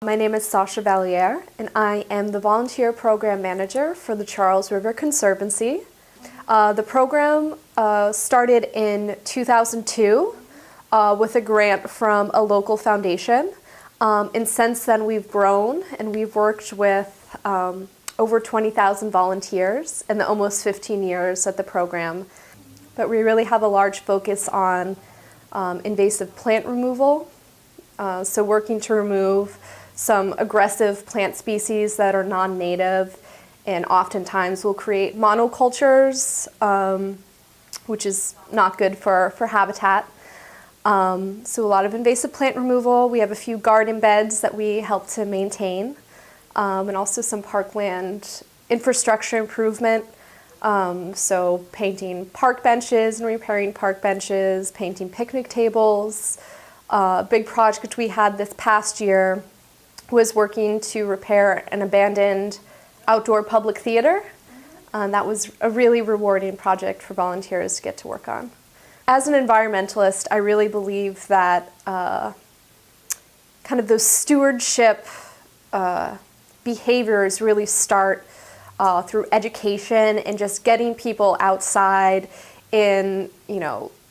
My name is Sasha Valliere, and I am the Volunteer Program Manager for the Charles River Conservancy. The program started in 2002 with a grant from a local foundation. And since then we've grown, and we've worked with over 20,000 volunteers in the almost 15 years at the program. But we really have a large focus on invasive plant removal, so working to remove some aggressive plant species that are non-native, and oftentimes will create monocultures, which is not good for habitat. So a lot of invasive plant removal. We have a few garden beds that we help to maintain, and also some parkland infrastructure improvement. So painting park benches and repairing park benches, painting picnic tables. A big project we had this past year was working to repair an abandoned outdoor public theater. That was a really rewarding project for volunteers to get to work on. As an environmentalist, I really believe that kind of those stewardship behaviors really start through education and just getting people outside in,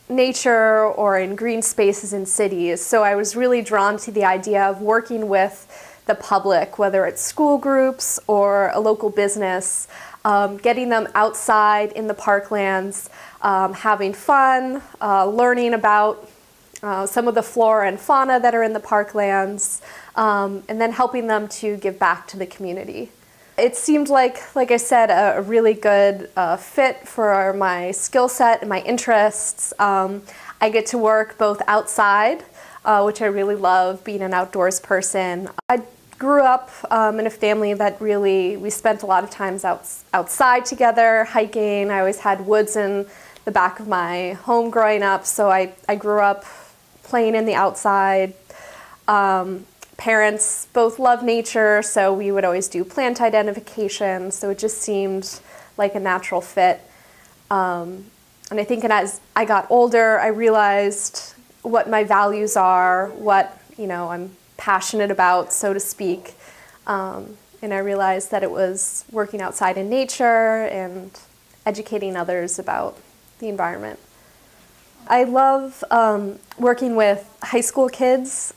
nature or in green spaces in cities. So I was really drawn to the idea of working with the public, whether it's school groups or a local business, getting them outside in the parklands, having fun, learning about some of the flora and fauna that are in the parklands, and then helping them to give back to the community. It seemed like I said, a really good fit for my skill set and my interests. I get to work both outside, which I really love, being an outdoors person. I grew up in a family that we spent a lot of times outside together, hiking. I always had woods in the back of my home growing up, so I grew up playing in the outside. Parents both love nature, so we would always do plant identification, so it just seemed like a natural fit. And I think as I got older, I realized what my values are, what I'm passionate about, so to speak. And I realized that it was working outside in nature and educating others about the environment. I love working with high school kids.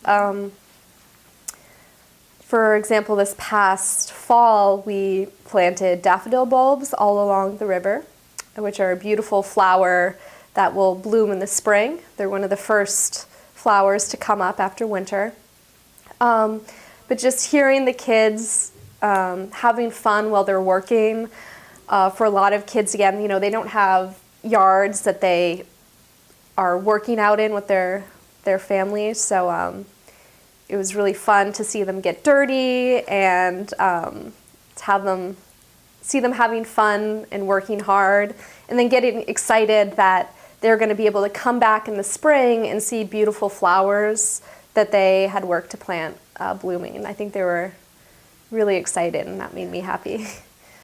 For example, this past fall, we planted daffodil bulbs all along the river, which are a beautiful flower that will bloom in the spring. They're one of the first flowers to come up after winter. But just hearing the kids having fun while they're working, for a lot of kids, again, they don't have yards that they are working out in with their families, so it was really fun to see them get dirty and to see them having fun and working hard, and then getting excited that they're going to be able to come back in the spring and see beautiful flowers that they had worked to plant blooming. I think they were really excited, and that made me happy.